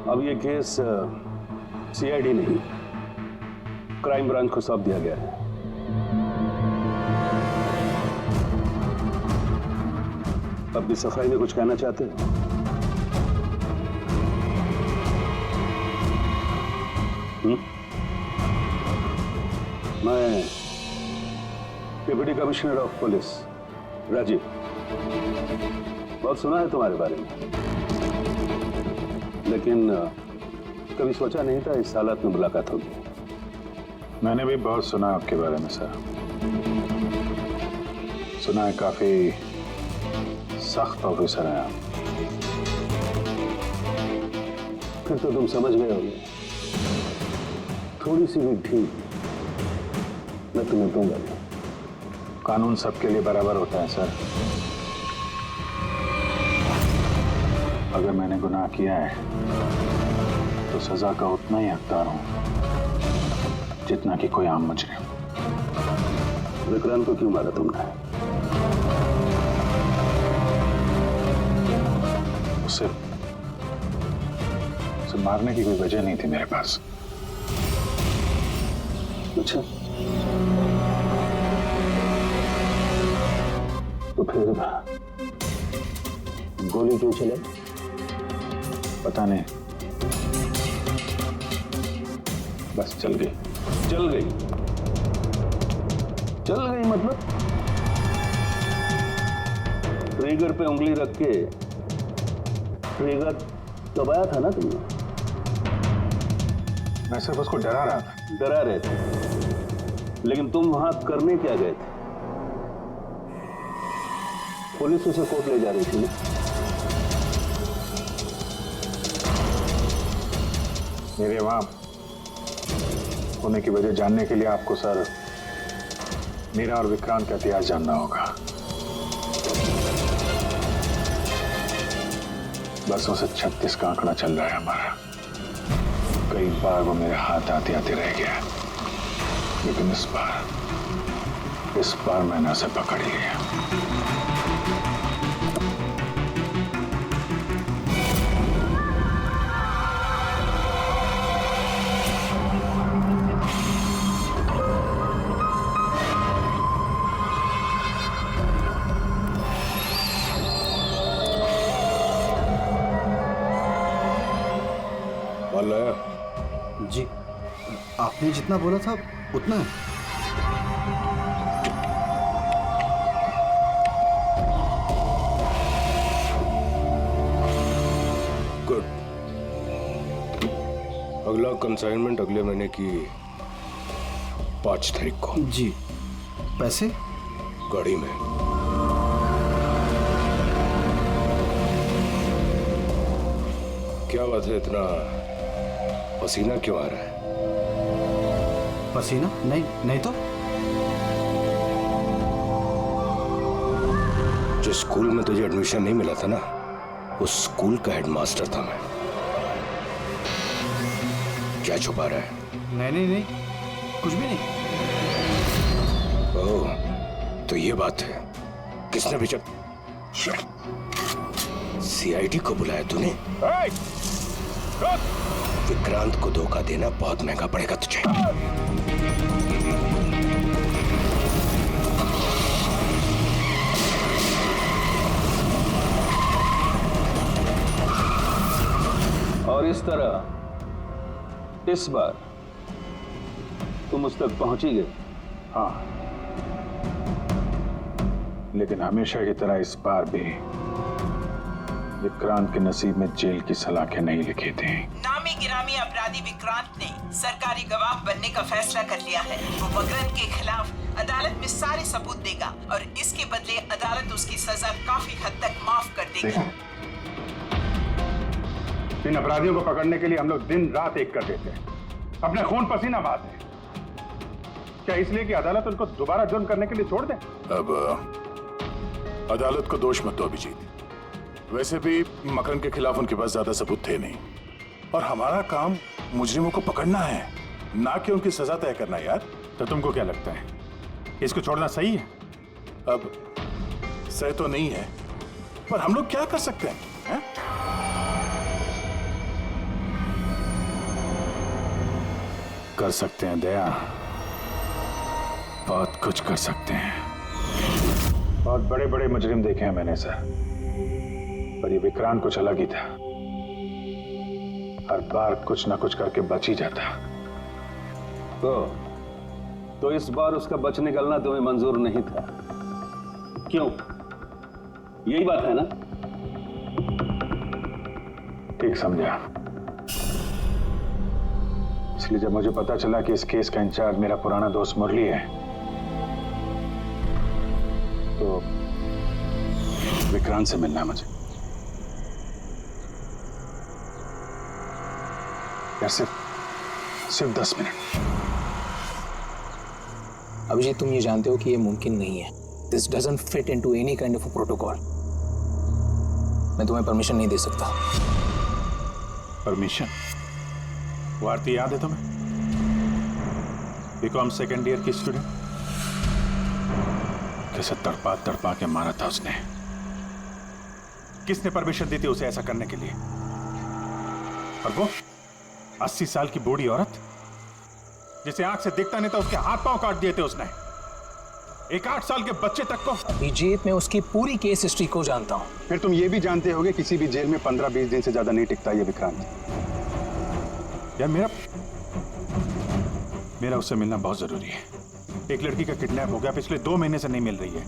अब ये case CID नहीं, क्राइम ब्रांच को सौंप दिया गया है। अब भी सफाई में कुछ कहना चाहते हो? मैं deputy commissioner of police Rajiv, बहुत सुना है तुम्हारे बारे में, लेकिन कभी सोचा नहीं था इस हालत में मुलाकात होगी। मैंने भी बहुत सुना आपके बारे में सर। सुना है काफी सख्त ऑफिसर हैं आप। फिर तो तुम समझ गए होगे, थोड़ी सी भी ढील मैं तुम्हें दूंगा नहीं। कानून सबके लिए बराबर होता है सर। अगर मैंने गुनाह किया है तो सजा का उतना ही हकदार हूं जितना कि कोई आम मुजरिम। विक्रांत को क्यों मारा तुमने? उसे मारने की कोई वजह नहीं थी मेरे पास। अच्छा, तो फिर गोली क्यों चले? पता नहीं, बस चल गई। चल गई? चल गई मतलब? ट्रिगर पे उंगली रख के ट्रिगर दबाया था ना तुमने? मैं सिर्फ उसको डरा रहा था। डरा रहे थे, लेकिन तुम वहां करने क्या गए थे? पुलिस उसे कोर्ट ले जा रही थी ना? मेरे वहां होने की वजह जानने के लिए आपको सर मेरा और विक्रांत का इतिहास जानना होगा। बसों से 36 का आंकड़ा चल रहा है हमारा। कई बार वो मेरे हाथ आते आते रह गया, लेकिन इस बार मैंने उसे पकड़ लिया। जी, आपने जितना बोला था उतना है। गुड। अगला कंसाइनमेंट अगले महीने की 5 तारीख को। जी। पैसे? गाड़ी में। क्या बात है, इतना पसीना क्यों आ रहा है? पसीना? नहीं तो। जिस स्कूल में तुझे एडमिशन नहीं मिला था ना, उस स्कूल का हेडमास्टर था मैं। क्या छुपा रहा है? नहीं, कुछ भी नहीं। ओह, तो ये बात है। किसने भेजा? सीआईडी को बुलाया तूने? विक्रांत को धोखा देना बहुत महंगा पड़ेगा तुझे। और इस तरह इस बार तुम उस तक पहुंच ही गए। हाँ, लेकिन हमेशा की तरह इस बार भी विक्रांत के नसीब में जेल की सलाखें नहीं लिखी थी। नामी गिरामी अपराधी विक्रांत ने सरकारी गवाह बनने का फैसला कर लिया है। वो मकरंद के खिलाफ अदालत में सारे सबूत देगा और इसके बदले अदालत उसकी सजा काफी हद तक माफ कर देगी। इन अपराधियों को पकड़ने के लिए हम लोग दिन रात एक कर देते हैं, अपने खून पसीना बहाते हैं। क्या इसलिए कि अदालत उनको दोबारा जुर्म करने के लिए छोड़ दे? अब अदालत को दोष मत दो अभिजीत। वैसे भी मकरंद के खिलाफ उनके पास ज्यादा सबूत थे नहीं, और हमारा काम मुजरिमों को पकड़ना है, ना कि उनकी सजा तय करना। यार, तो तुमको क्या लगता है, इसको छोड़ना सही है? अब सही तो नहीं है, पर हम लोग क्या कर सकते हैं, हैं? कर सकते हैं दया, बहुत कुछ कर सकते हैं। बहुत बड़े बड़े मुजरिम देखे हैं मैंने सर, पर ये विक्रांत कुछ अलग ही था। हर बार कुछ ना कुछ करके बच ही जाता। तो इस बार उसका बच निकलना तुम्हें मंजूर नहीं था, क्यों? यही बात है ना? ठीक समझा। इसलिए जब मुझे पता चला कि इस केस का इंचार्ज मेरा पुराना दोस्त मुरली है, तो विक्रांत से मिलना है मुझे। यार सिर्फ 10 मिनट। अभिजीत, तुम ये जानते हो कि ये मुमकिन नहीं है। This doesn't fit into any kind of protocol. मैं तुम्हें परमिशन नहीं दे सकता। परमिशन? वो आरती याद है तुम्हें? बीकॉम सेकेंड ईयर की स्टूडेंट, कैसे तड़पा के मारा था उसने। किसने परमिशन दी थी उसे ऐसा करने के लिए? और वो 80 साल की बूढ़ी औरत जिसे आंख से दिखता नहीं था, उसके हाथ पांव काट दिए थे उसने। एक 8 साल के बच्चे तक को। अभिजीत, मैं उसकी पूरी केस हिस्ट्री को जानता हूं। फिर तुम ये भी जानते होगे किसी भी जेल में 15-20 दिन से ज्यादा नहीं टिकता ये विक्रांत। यार मेरा उससे मिलना बहुत जरूरी है। एक लड़की का किडनैप हो गया, पिछले 2 महीने से नहीं मिल रही है।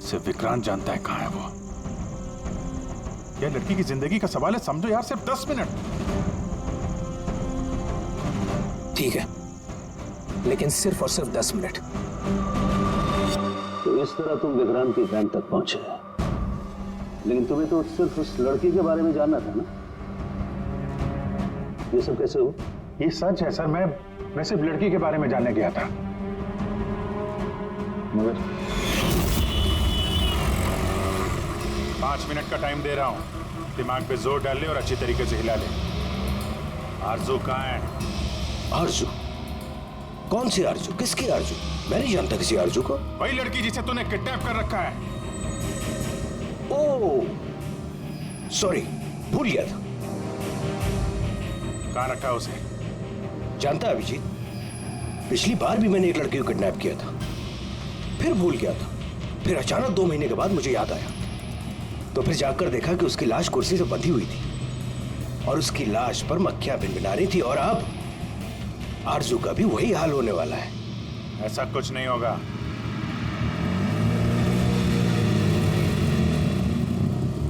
सिर्फ विक्रांत जानता है कहां है वो। यह लड़की की जिंदगी का सवाल है, समझो यार, सिर्फ 10 मिनट। ठीक है, लेकिन सिर्फ और सिर्फ 10 मिनट। तो इस तरह तुम विक्रांत की कैंप तक पहुंचे, लेकिन तुम्हें तो सिर्फ उस लड़की के बारे में जानना था ना? ये सब कैसे हो? ये सच है सर, मैं सिर्फ लड़की के बारे में जानने गया था। मगर 5 मिनट का टाइम दे रहा हूं, दिमाग पे जोर डाल ले और अच्छी तरीके से हिला ले। आरजू कहाँ है? आरजू? कौन सी आरजू? किसकी आरजू? मैं नहीं जानता किसी आरजू को। वही लड़की जिसे तूने किडनैप कर रखा है। ओह सॉरी, भूल गया था। कहाँ रखा उसे? जानता है अभिजीत, पिछली बार भी मैंने एक लड़की को किडनैप किया था, फिर भूल गया था। फिर अचानक 2 महीने के बाद मुझे याद आया, तो फिर जाकर देखा कि उसकी लाश कुर्सी से बंधी हुई थी और उसकी लाश पर मक्खियां भिनभिना रही थी। और अब आरजू का भी वही हाल होने वाला है। ऐसा कुछ नहीं होगा।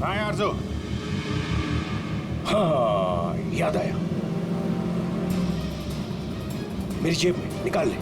कहाँ है आरजू? हाँ, याद आया, मेरी जेब में, निकाल ले।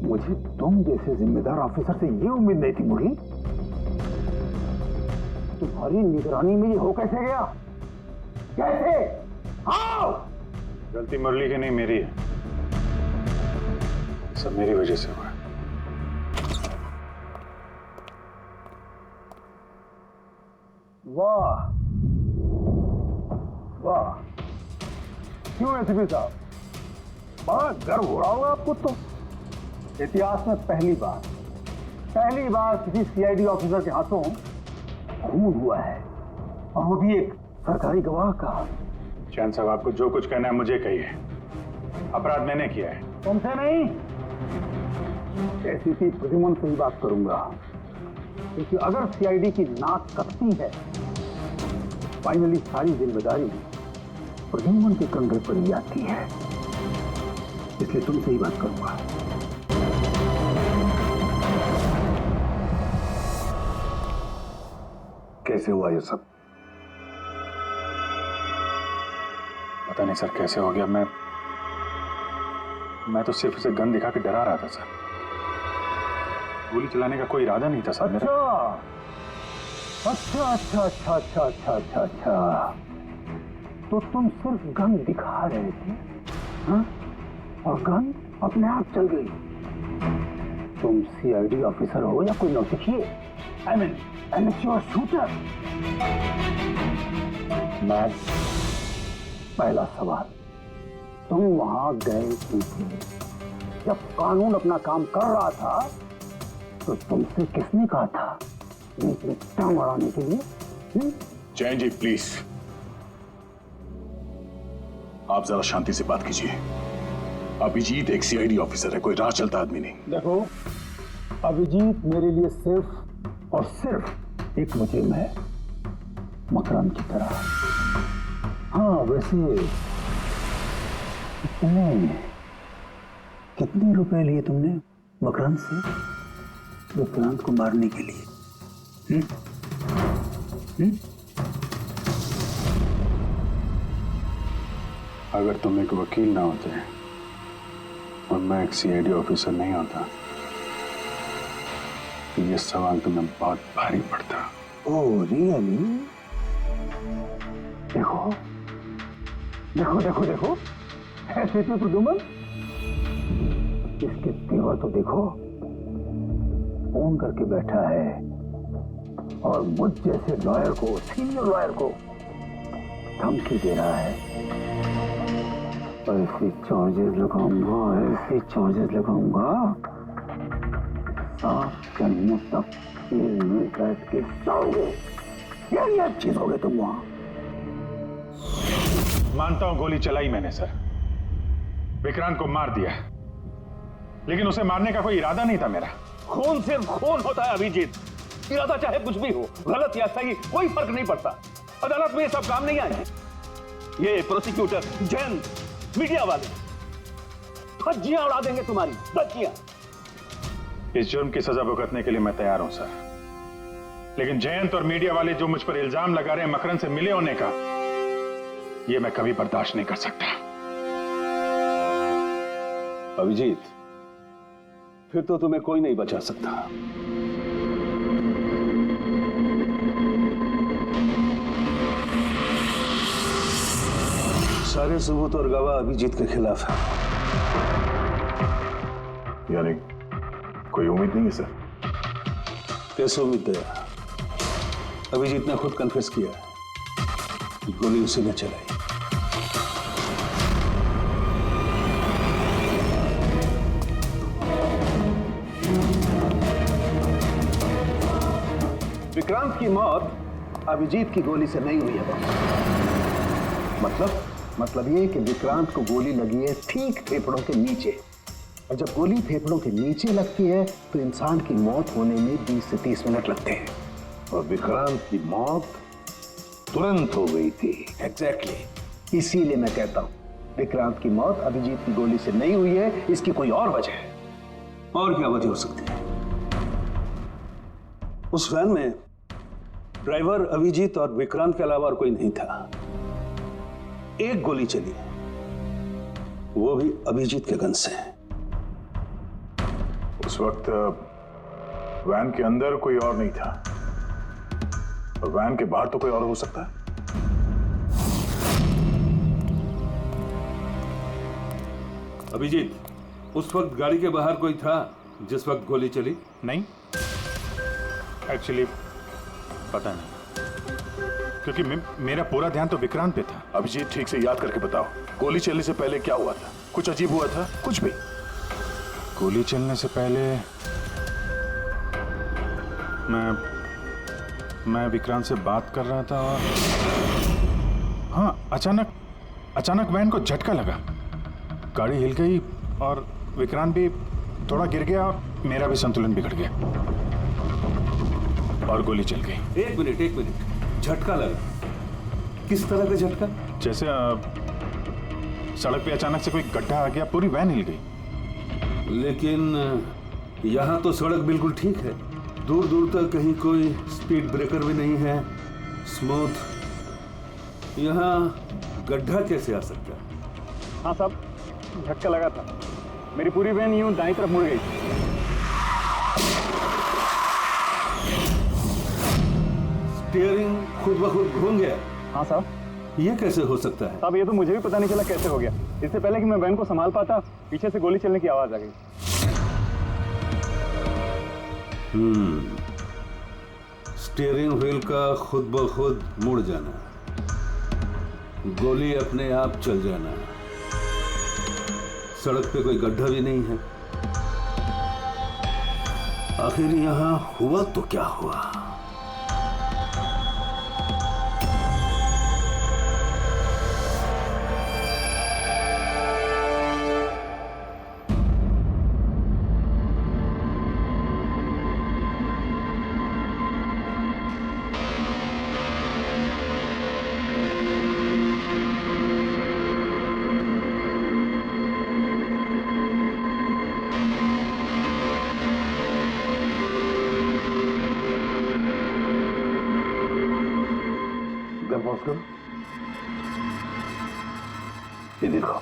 मुझे तुम जैसे जिम्मेदार ऑफिसर से ये उम्मीद नहीं थी मुरली। तुम्हारी निगरानी में ये हो कैसे गया? कैसे? हाउ? गलती मुरली की नहीं, मेरी है। सब मेरी वजह से हुआ। वाह वाह, क्यों एसपी साहब, बड़ा गर्व हो रहा होगा आपको। तो इतिहास में पहली बार किसी सीआईडी ऑफिसर के हाथों खून हुआ है, और वो भी एक सरकारी गवाह का। चैन साहब, आपको जो कुछ कहना है मुझे कहिए। अपराध मैंने किया है। तुमसे नहीं, एसीपी प्रद्युमन से ही बात करूंगा, क्योंकि अगर सीआईडी की नाक कटती है, फाइनली सारी जिम्मेदारी प्रद्युमन के कंधे पर ही आती है। इसलिए तुमसे ही बात करूंगा। कैसे हुआ ये सब? पता नहीं सर कैसे हो गया। मैं तो सिर्फ उसे गन दिखा के डरा रहा था सर। गोली चलाने का कोई इरादा नहीं था सर मेरा। अच्छा, अच्छा अच्छा अच्छा अच्छा अच्छा अच्छा अच्छा, तो तुम सिर्फ गन दिखा रहे थे, हाँ? और गन अपने आप चल गई। तुम सीआईडी ऑफिसर हो या कोई नौसिखिए? I mean amateur shooter. मैं पहला सवाल, तुम वहां गए क्यों थे? जब कानून अपना काम कर रहा था तो तुमसे किसने कहा था बीच में टांग अड़ाने के लिए? जैन जी प्लीज, आप जरा शांति से बात कीजिए। अभिजीत एक सीआईडी ऑफिसर है, कोई राह चलता आदमी नहीं। देखो, अभिजीत मेरे लिए सिर्फ और सिर्फ एक मुजरिम है, मकरंद की तरह। हाँ वैसे कितने रुपए लिए तुमने मकरंद से विक्रांत को मारने के लिए? अगर तुम एक वकील ना होते और मैं एक सीआईडी ऑफिसर नहीं होता तो ये सवाल तुम्हें बहुत भारी पड़ता। Oh really? देखो देखो देखो देखो, ऐसे तो प्रदुमन, इसके तेवर तो देखो, फोन करके बैठा है और मुझ जैसे लॉयर को, सीनियर लॉयर को धमकी दे रहा है। ऐसे चार्जेस लगाऊंगा, ऐसे चार्जेस लगाऊंगा, साफ जन्मों तक जेल में बैठ के सोओगे। क्या चीज हो गए तुम वहां? मानता हूं गोली चलाई मैंने सर, विक्रांत को मार दिया, लेकिन उसे मारने का कोई इरादा नहीं था मेरा। खून सिर्फ खून होता है अभिजीत, इरादा चाहे कुछ भी हो, गलत या सही कोई फर्क नहीं पड़ता। अदालत में ये सब काम नहीं आए हैं। ये प्रोसिक्यूटर, जैन, मीडिया वाले धज्जियां उड़ा देंगे तुम्हारी, धज्जियां। इस जुर्म की सजा भुगतने के लिए मैं तैयार हूं सर, लेकिन जयंत और मीडिया वाले जो मुझ पर इल्जाम लगा रहे हैं मकरंद से मिले होने का, यह मैं कभी बर्दाश्त नहीं कर सकता। अभिजीत, फिर तो तुम्हें कोई नहीं बचा सकता। सारे सबूत और गवाह अभिजीत के खिलाफ है। यानी कोई उम्मीद नहीं है सर? कैसे उम्मीद है? अभिजीत ने खुद कन्फेस किया है कि गोली उसी ने चलाई। विक्रांत की मौत अभिजीत की गोली से नहीं हुई है। मतलब ये कि विक्रांत को गोली लगी है ठीक फेफड़ों के नीचे, और जब गोली फेफड़ों के नीचे लगती है तो इंसान की मौत होने में 20 से 30 मिनट लगते हैं, और विक्रांत की मौत तुरंत हो गई थी। एग्जैक्टली, इसीलिए मैं कहता हूं विक्रांत की मौत अभिजीत की गोली से नहीं हुई है, इसकी कोई और वजह है। और क्या वजह हो सकती है? उस वैन में ड्राइवर अभिजीत और विक्रांत के अलावा और कोई नहीं था। एक गोली चली, वो भी अभिजीत के गन से। उस वक्त वैन के अंदर कोई और नहीं था, और वैन के बाहर तो कोई और हो सकता है। अभिजीत, उस वक्त गाड़ी के बाहर कोई था जिस वक्त गोली चली? नहीं, एक्चुअली पता नहीं, क्योंकि मेरा पूरा ध्यान तो विक्रांत पे था। अभिजीत, ठीक से याद करके बताओ, गोली चलने से पहले क्या हुआ था? कुछ अजीब हुआ था? कुछ भी? गोली चलने से पहले मैं विक्रांत से बात कर रहा था और हाँ, अचानक वैन को झटका लगा, गाड़ी हिल गई और विक्रांत भी थोड़ा गिर गया और मेरा भी संतुलन बिगड़ गया और गोली चल गई। एक मिनट, झटका लगा? किस तरह का झटका? जैसे सड़क पे अचानक से कोई गड्ढा आ गया, पूरी वैन हिल गई। लेकिन यहाँ तो सड़क बिल्कुल ठीक है, दूर दूर तक कहीं कोई स्पीड ब्रेकर भी नहीं है, स्मूथ। यहाँ गड्ढा कैसे आ सकता है? हाँ साहब, झटका लगा था, मेरी पूरी वैन यूं दाईं तरफ मुड़ गई। स्टीयरिंग खुद ब खुद घूम गया। हाँ साहब। ये कैसे हो सकता है? साहब ये तो मुझे भी पता नहीं चला कैसे हो गया। इससे पहले कि मैं वैन को संभाल पाता, पीछे से गोली चलने की आवाज आ गई। स्टीयरिंग व्हील का खुद ब खुद मुड़ जाना, गोली अपने आप चल जाना, सड़क पे कोई गड्ढा भी नहीं है। आखिर यहां हुआ तो क्या हुआ? ये देखो,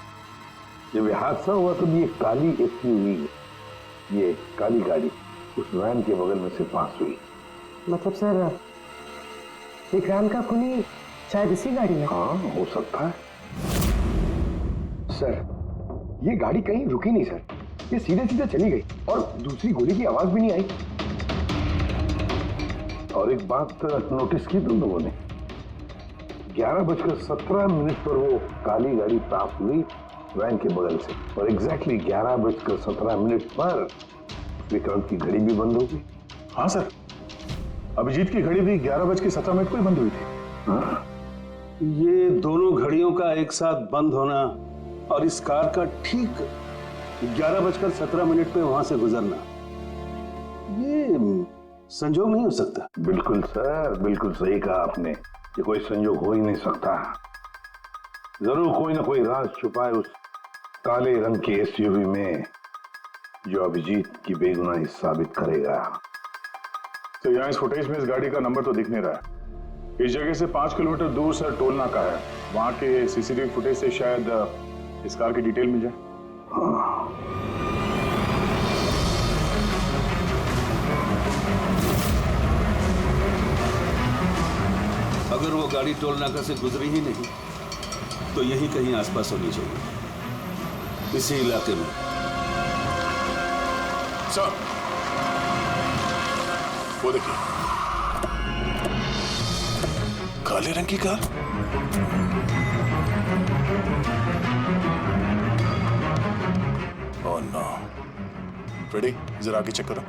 जब ये हादसा हुआ तो ये काली एसयूवी, ये काली गाड़ी उस वैन के बगल में से पास हुई। मतलब सर विक्रांत का खूनी शायद इसी गाड़ी में? हाँ, हो सकता है। सर, ये गाड़ी कहीं रुकी नहीं सर, ये सीधे सीधे चली गई और दूसरी गोली की आवाज भी नहीं आई। और एक बात नोटिस की तुम लोगों ने, 11:17 पर वो काली गाड़ी पास हुई वैन के बगल से और एग्जैक्टली 11:17 पर विक्रांत की घड़ी भी बंद हो गई। हाँ सर, अभिजीत की घड़ी भी 11:17 को ही बंद हुई थी। हाँ? ये दोनों घड़ियों का एक साथ बंद होना और इस कार का ठीक 11:17 पे वहां से गुजरना, ये संजोग नहीं हो सकता। बिल्कुल सर, बिल्कुल सही कहा आपने, ये कोई संजोग हो ही नहीं सकता। जरूर कोई ना कोई राज छुपा है उस काले रंग के एसयूवी में जो अभिजीत की बेगुनाही साबित करेगा। तो यहाँ इस फुटेज में इस गाड़ी का नंबर तो दिख नहीं रहा है। इस जगह से 5 किलोमीटर दूर सर टोल नाका है, वहां के सीसीटीवी फुटेज से शायद इस कार की डिटेल मिल जाए। हाँ। अगर वो गाड़ी टोल नाका से गुजरी ही नहीं तो यहीं कहीं आसपास होनी चाहिए, इसी इलाके में। सर, वो देखिए, काले रंग की कार। Oh no. फ्रेडी, जरा आगे चेक करो।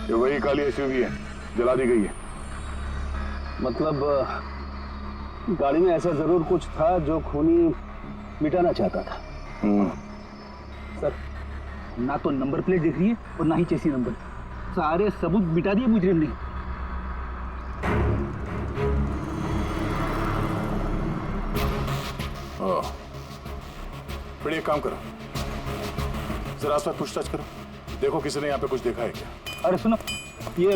ये वही काली एसयूवी है, जला दी गई है। मतलब गाड़ी में ऐसा जरूर कुछ था जो खूनी मिटाना चाहता था। सर, ना तो नंबर प्लेट दिख रही है और ना ही चेसी नंबर, सारे सबूत मिटा दिए मुजरिम ने। फिर एक काम करो, जरा आसपास पूछताछ करो, देखो किसी ने यहाँ पे कुछ देखा है क्या। अरे सुनो, ये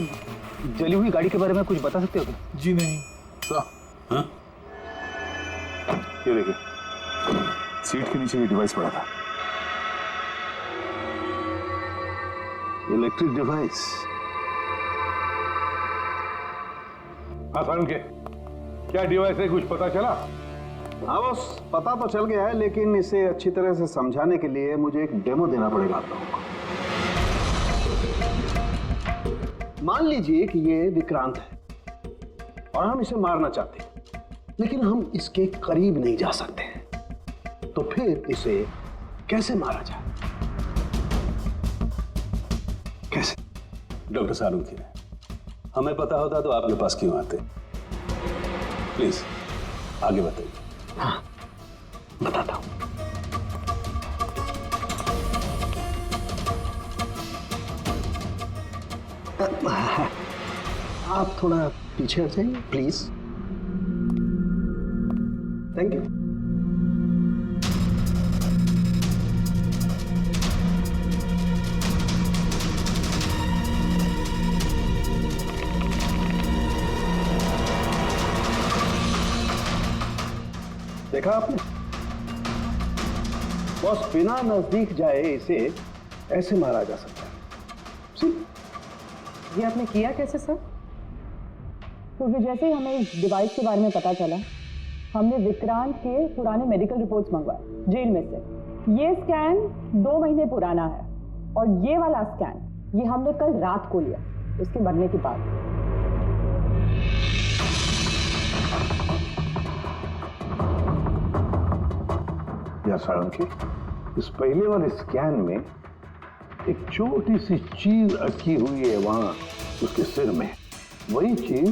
जली हुई गाड़ी के बारे में कुछ बता सकते हो क्या? जी नहीं। हाँ? ये देखिए, सीट के नीचे ये डिवाइस पड़ा था। Electric device. हाँ सारुण के, क्या डिवाइस है, कुछ पता चला? हाँ बस, पता तो चल गया है, लेकिन इसे अच्छी तरह से समझाने के लिए मुझे एक डेमो देना पड़ेगा आप लोगों को। मान लीजिए कि ये विक्रांत है और हम इसे मारना चाहते हैं, लेकिन हम इसके करीब नहीं जा सकते हैं, तो फिर इसे कैसे मारा जाए? कैसे? डॉक्टर सालुंखे, हमें पता होता तो आपके पास क्यों आते? प्लीज आगे बताइए। हाँ, बताता हूं। आप थोड़ा पीछे हट जाइए प्लीज। Thank you. देखा आपने बॉस, बिना नजदीक जाए इसे ऐसे मारा जा सकता है। ये आपने किया कैसे सर? क्योंकि जैसे ही हमें इस डिवाइस के बारे में पता चला, हमने विक्रांत के पुराने मेडिकल रिपोर्ट्स मंगवाए जेल में से। ये स्कैन 2 महीने पुराना है और ये वाला स्कैन ये हमने कल रात को लिया, उसके मरने के बाद। या सारंगी, इस पहले वाले स्कैन में एक छोटी सी चीज अटकी हुई है वहां उसके सिर में। वही चीज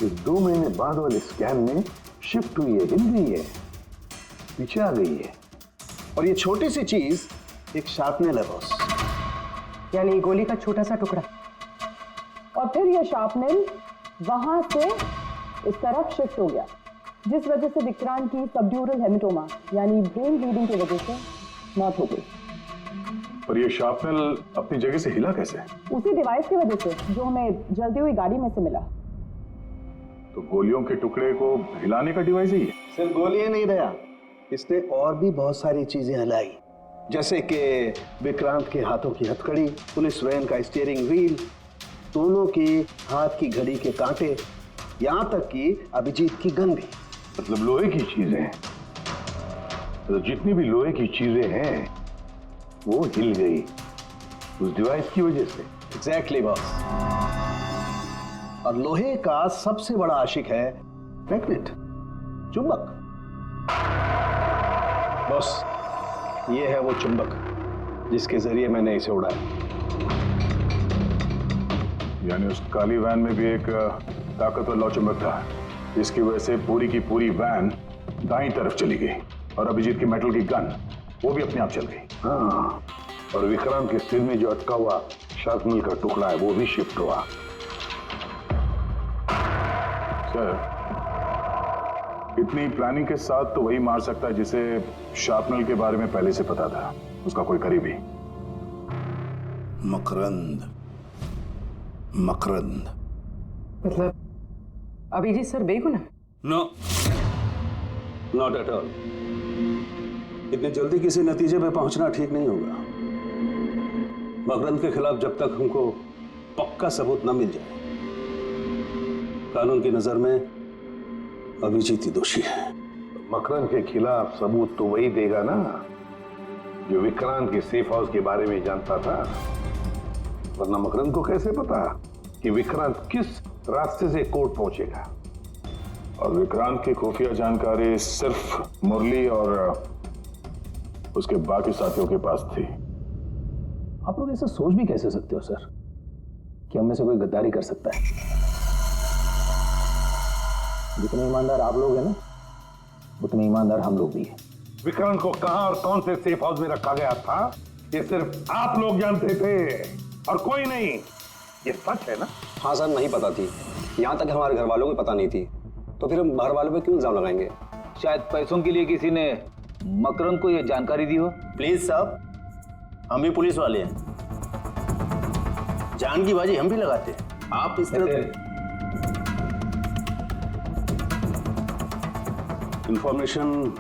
इस 2 महीने बाद वाले स्कैन में शिफ्ट हुई है, हिल गई है, पीछे आ गई है। और ये छोटी सी चीज एक शार्पनेल है बॉस, यानी गोली का छोटा सा टुकड़ा। और फिर ये शार्पनेल वहां से इस तरफ शिफ्ट हो गया, जिस वजह से विक्रांत की सबड्यूरल हेमेटोमा यानी ब्रेन ब्लीडिंग की वजह से मौत हो गई। पर ये शार्पनेल अपनी जगह से हिला कैसे? उसी डिवाइस की वजह से जो हमें जलती हुई गाड़ी में से मिला। तो गोलियों के टुकड़े को हिलाने का डिवाइस ही है? सिर्फ गोलियां नहीं रहा, इसने और भी बहुत सारी चीजें हिलाई, जैसे कि विक्रांत के हाथों की हथकड़ी, पुलिस वैन का स्टीयरिंग व्हील, दोनों के हाथ की घड़ी के कांटे, यहां तक कि अभिजीत की गन भी। मतलब लोहे की चीजें, तो जितनी भी लोहे की चीजें हैं वो हिल गई उस डिवाइस की वजह से। Exactly boss. और लोहे का सबसे बड़ा आशिक है मैग्नेट, चुंबक। बॉस, ये है वो चुंबक जिसके जरिए मैंने इसे उड़ाया। यानी उस काली वैन में भी एक ताकतवर लौ चुंबक था, जिसकी वजह से पूरी की पूरी वैन दाईं तरफ चली गई और अभिजीत की मेटल की गन वो भी अपने आप चल गई। हाँ, और विक्रांत के सिर में जो अटका हुआ शार्पनेल का टुकड़ा है वो भी शिफ्ट हुआ। सर, इतनी प्लानिंग के साथ तो वही मार सकता है जिसे शार्पनेल के बारे में पहले से पता था, उसका कोई करीबी। मकरंद। मकरंद मतलब अभिजीत सर बेगुनाह? No, not at all. इतनी जल्दी किसी नतीजे पे पहुंचना ठीक नहीं होगा। मकरंद के खिलाफ जब तक हमको पक्का सबूत न मिल जाए, कानून की नजर में अभिजीत ही दोषी है। मकरंद के खिलाफ सबूत तो वही देगा ना जो विक्रांत के सेफ हाउस के बारे में जानता था, वरना मकरंद को कैसे पता कि विक्रांत किस रास्ते से कोर्ट पहुंचेगा। और विक्रांत की खुफिया जानकारी सिर्फ मुरली और उसके बाकी साथियों के पास थी। आप लोग ऐसा सोच भी कैसे सकते हो सर कि हम में से कोई गद्दारी कर सकता है? जितने ईमानदार आप लोग हैं ना, उतने ईमानदार हम लोग भी हैं। विक्रांत को कहां और कौन से सेफ हाउस में रखा गया था ये सिर्फ आप लोग जानते थे और कोई नहीं। ये सच है ना? हाँ सर, नहीं पता थी। यहाँ तक हमारे घर वालों को पता नहीं थी, तो फिर हम बाहर वालों पे क्यों इल्जाम लगाएंगे? शायद पैसों के लिए किसी ने मकरंद को यह जानकारी दी हो। प्लीज साहब, हम भी पुलिस वाले हैं, जान की बाजी हम भी लगाते हैं। आप इस तरह इंफॉर्मेशन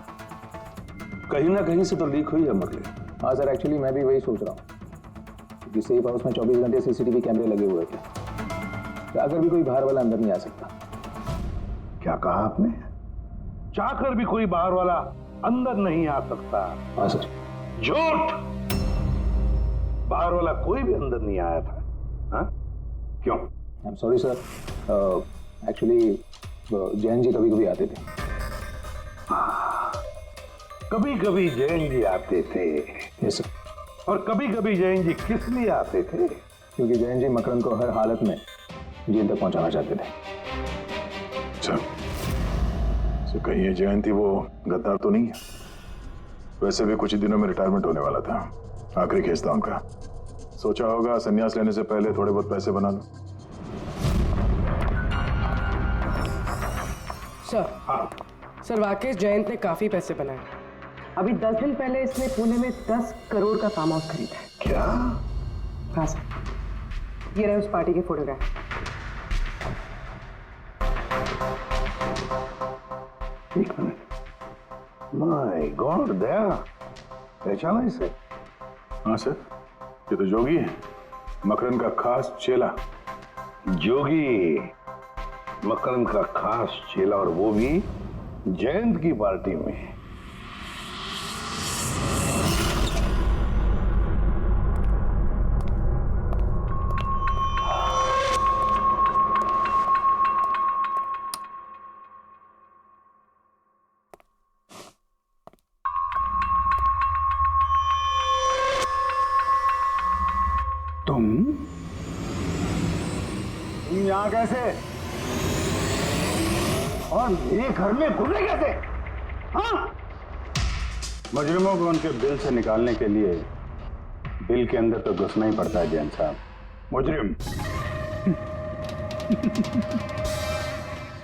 कहीं ना कहीं से तो लीक हुई है मुरली। हाँ सर, एक्चुअली मैं भी वही सोच रहा हूँ, क्योंकि सेफ हाउस में 24 घंटे सीसीटीवी कैमरे लगे हुए थे, तो अगर भी कोई बाहर वाला अंदर नहीं आ सकता। क्या कहा आपने? चाहकर भी कोई बाहर वाला अंदर नहीं आ सकता। हाँ सर। झूठ! बाहर वाला कोई भी अंदर नहीं आया था। हाँ? क्यों? I am sorry sir, actually Jain ji कभी कभी आते थे। कभी कभी जैन जी आते थे। Yes sir. और कभी कभी जैन जी किस लिए आते थे? क्योंकि जैन जी मकरंद को हर हालत में जेल तक पहुंचाना चाहते थे। अच्छा, तो कहीं ये जयंती वो गद्दार तो नहीं है? वैसे भी कुछ ही दिनों में रिटायरमेंट होने वाला था, आखिरी केस था उनका। सोचा होगा संन्यास लेने से पहले थोड़े बहुत पैसे बना लो। सर, हाँ सर, वाकई जयंत ने काफी पैसे बनाए। अभी 10 दिन पहले इसने पुणे में 10 करोड़ का फार्म हाउस खरीदा है। क्या? हाँ सर, ये रहे उस पार्टी के फोटोग्राफ। एक मिनट, माय गॉड, दया पहचाना इसे? हाँ सर, ये तो जोगी है, मकरंद का खास चेला। जोगी, मकरंद का खास चेला, और वो भी जयंत की पार्टी में। तुम यहां कैसे, और मेरे घर में घुसे कैसे? हाँ, मुजरिमों को उनके बिल से निकालने के लिए बिल के अंदर तो घुसना ही पड़ता है जैन साहब। मुजरिम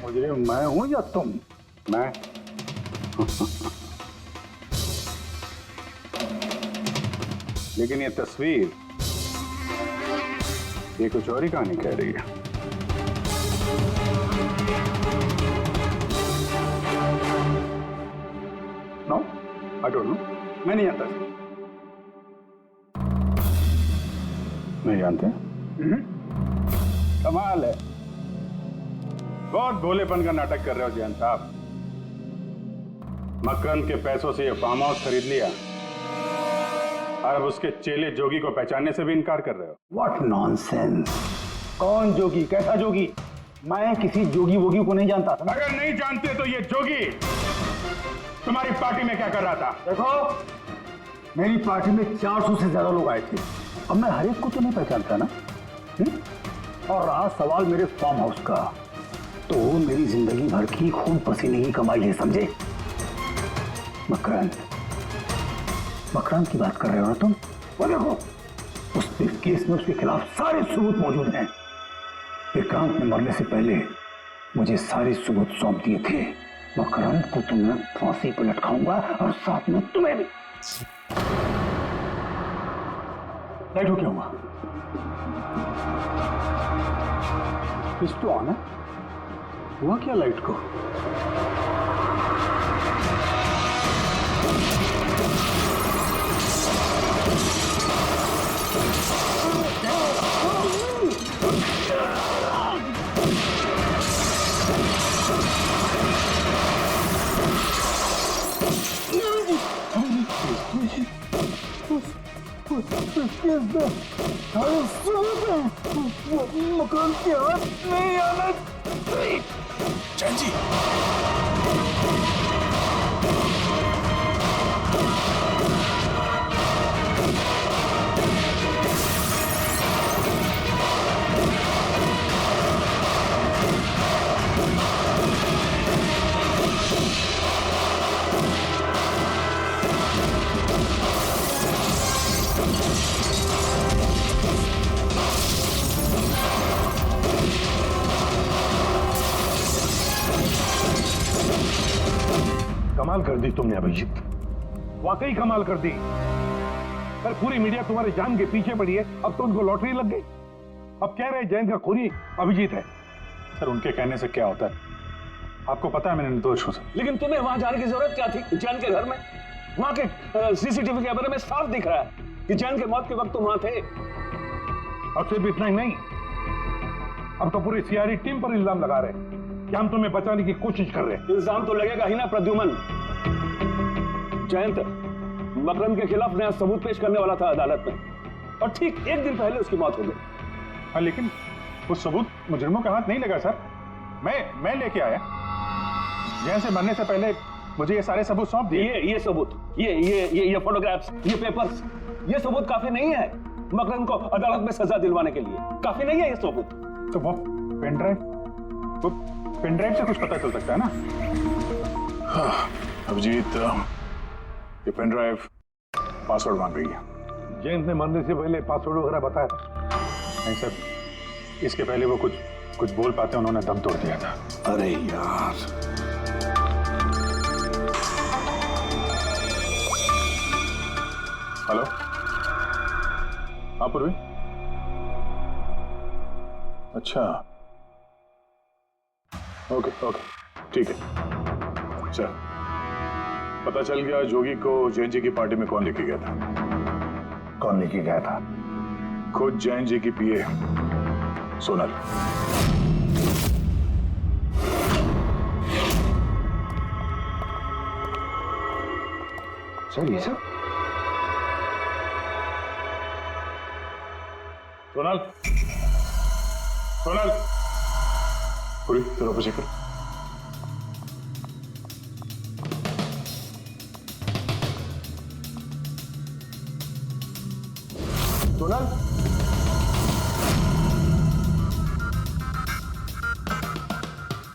मुजरिम मैं हूं या तुम? मैं लेकिन ये तस्वीर, ये कुछ और ही कहानी कह रही है। नो, आई डोंट नो, मैं नहीं जानता। नहीं जानते? कमाल है, बहुत भोलेपन का नाटक कर रहे हो जैन साहब। मकरंद के पैसों से ये फार्म हाउस खरीद लिया और अब उसके चेले जोगी को पहचानने से भी इनकार कर रहे हो। What nonsense! कौन जोगी, कैसा जोगी? मैं किसी जोगी वोगी को नहीं जानता। अगर नहीं जानते तो ये जोगी तुम्हारी पार्टी में क्या कर रहा था? देखो, मेरी पार्टी में 400 से ज्यादा लोग आए थे। अब मैं हर एक को तो नहीं पहचानता ना। और रहा सवाल मेरे फार्म हाउस का, तो मेरी जिंदगी भर की खून पसीने की कमाई है, समझे? मकरंद की बात कर रहे हो ना तुम? वो देखो, उस केस में उसके खिलाफ सारे सबूत मौजूद हैं। विक्रांत ने मरने से पहले मुझे सारे सबूत सौंप दिए थे। मकरंद को तो मैं फांसी पर लटकाऊंगा और साथ में तुम्हें भी। लाइट हो क्या हुआ? स्विच तो ऑन है, हुआ क्या लाइट को? मकान के हाथ नहीं आना चाहिए। जैन जी, कमाल कर दी तुमने अभिजीत, वाकई कमाल कर दी। पर पूरी मीडिया तुम्हारे जान के पीछे पड़ी है, अब तो उनको लॉटरी लग गई। अब कह रहे जैन का खूनी अभिजीत है। सर उनके कहने से क्या होता है? आपको पता है मैं निर्दोष हूं सर। लेकिन तुम्हें वहां जाने की जरूरत क्या थी? जैन के घर में, वहां के सीसीटीवी कैमरे में साफ दिख रहा है कि जैन के मौत के वक्त तुम वहां थे। और सिर्फ इतना ही नहीं, अब तो पूरी सीआईडी टीम पर इल्जाम लगा रहे हैं कि हम तुम्हें बचाने की कोशिश कर रहे हैं। इल्जाम तो लगेगा ही ना प्रद्युमन। जयंत मकरंद के खिलाफ नया सबूत पेश करने वाला था अदालत में, और ठीक एक दिन पहले उसकी मौत हो गई। हाँ, लेकिन वो सबूत मुजरिमों के हाथ नहीं लगा सर। मैं लेके आया। जैन से मरने से पहले मुझे ये सारे सबूत सौंप दिए। ये सबूत, ये फोटोग्राफ्स, ये पेपर्स, ये सबूत काफी नहीं है मकरंद को अदालत में सजा दिलवाने के लिए। काफी नहीं है ये सबूत। तो वो पेन ड्राइव से कुछ पता चल सकता है ना? हाँ, अभिजीत, ये पेन ड्राइव पासवर्ड मांग रही है। जैन ने मरने से पहले पासवर्ड वगैरह बताया? नहीं सर, इसके पहले वो कुछ बोल पाते उन्होंने दम तोड़ दिया था। अरे यार, हेलो, हाँ पूर्वी। अच्छा, ओके, ठीक है सर, पता चल गया जोगी को जैन जी की पार्टी में कौन लेके गया था। कौन लेके गया था? खुद जैन जी की पीए सोनल। सर ये सब सोनल, सोनल, पूरी तरह पर चेक कर। सोनल,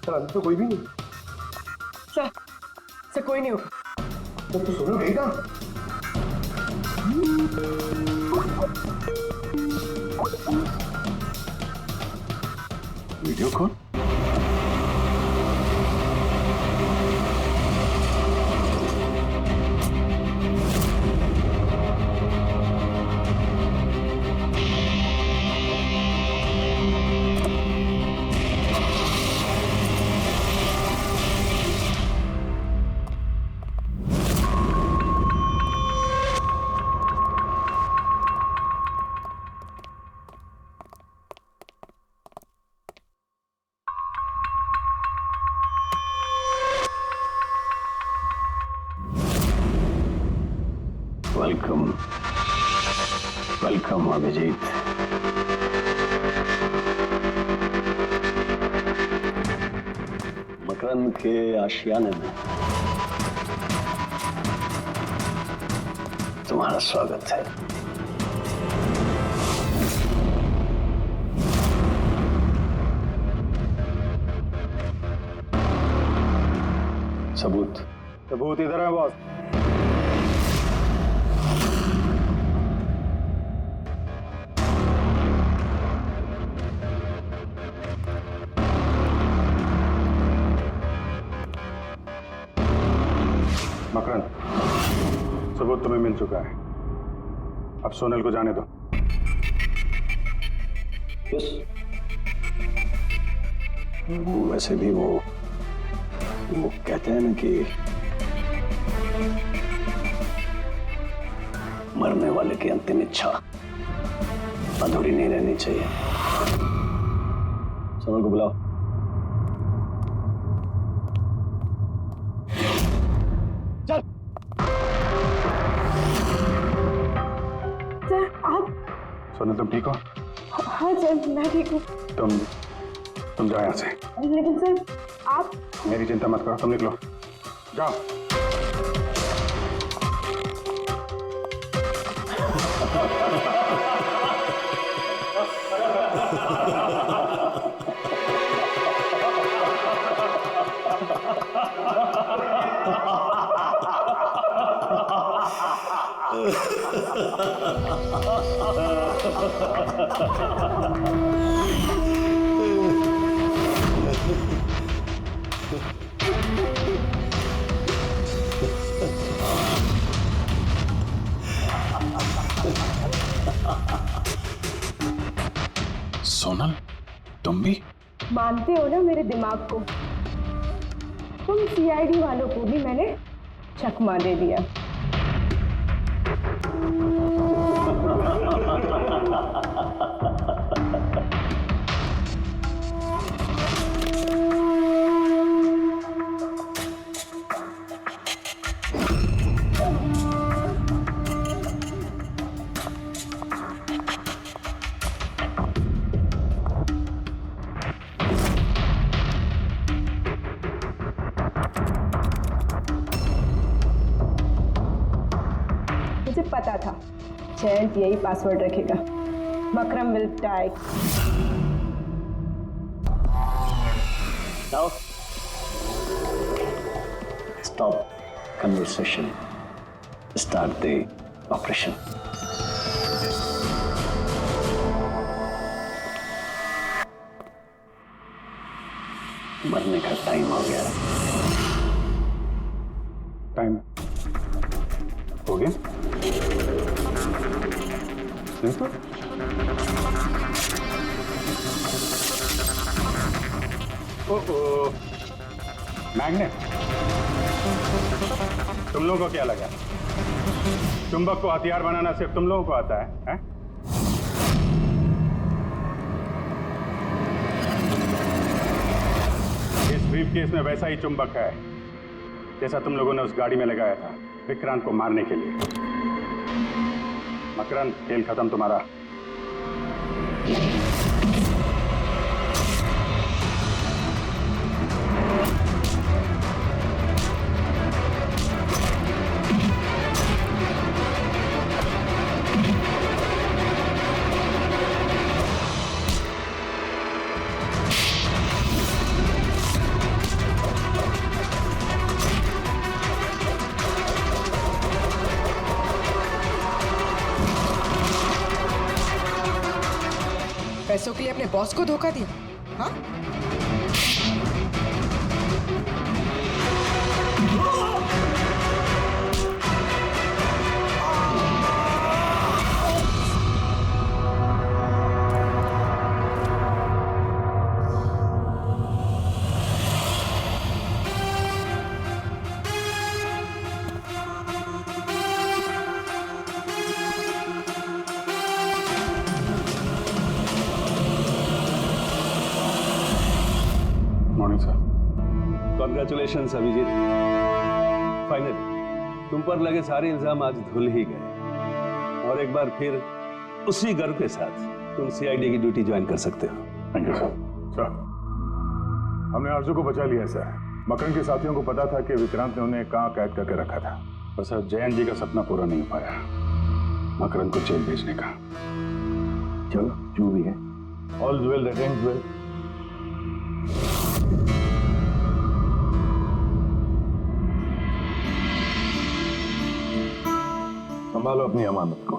सर अंदर तो कोई भी नहीं। सर कोई नहीं होगा। तो सोनल गई कहाँ? Video call? Welcome, welcome Abhijit. Makarand के आशियाने में तुम्हारा स्वागत है। सबूत? सबूत इधर है बॉस। मकरंद, सबूत तुम्हें मिल चुका है, अब सोनल को जाने दो। यस। वैसे भी वो कहते हैं ना कि मरने वाले की अंतिम इच्छा अधूरी नहीं रहनी चाहिए। सोनल को बुलाओ। सोनल तुम ठीक हो? हाँ सर मैं ठीक हूँ। तुम जाओ यहाँ से। लेकिन सर आप। मेरी चिंता मत करो, तुम निकलो, जाओ। सोनल, तुम भी मानते हो ना मेरे दिमाग को? तुम सीआईडी वालों को भी मैंने चकमा दे दिया। मुझे पता था जयंत यही पासवर्ड रखेगा। Makram will die. Now, stop conversation. Start the operation. मरने का टाइम हो गया। टाइम हो गया? देखो मैग्नेट तुम लोगों को क्या लगा चुंबक को हथियार बनाना सिर्फ तुम लोगों को आता है? इस ब्रीफकेस में वैसा ही चुंबक है जैसा तुम लोगों ने उस गाड़ी में लगाया था विक्रांत को मारने के लिए। मकरंद, खेल खत्म तुम्हारा। पैसों के लिए अपने बॉस को धोखा दिया? हाँ? कॉन्ग्रेचुलेशन अभिजीत, फाइनली तुम पर लगे सारे इल्जाम आज धुल ही गए और एक बार फिर उसी गर्व के साथ तुम सीआईडी की ड्यूटी ज्वाइन कर सकते हो। Thank you sir. सर, हमने आरजू को बचा लिया सर। मकरन के साथियों को पता था कि विक्रांत ने उन्हें कहाँ कैद करके रखा था, पर सर जयंत जी का सपना पूरा नहीं हो पाया मकरन को जेल भेजने का। चलो जो भी है, all well that ends well. संभालो अपनी अमानत को।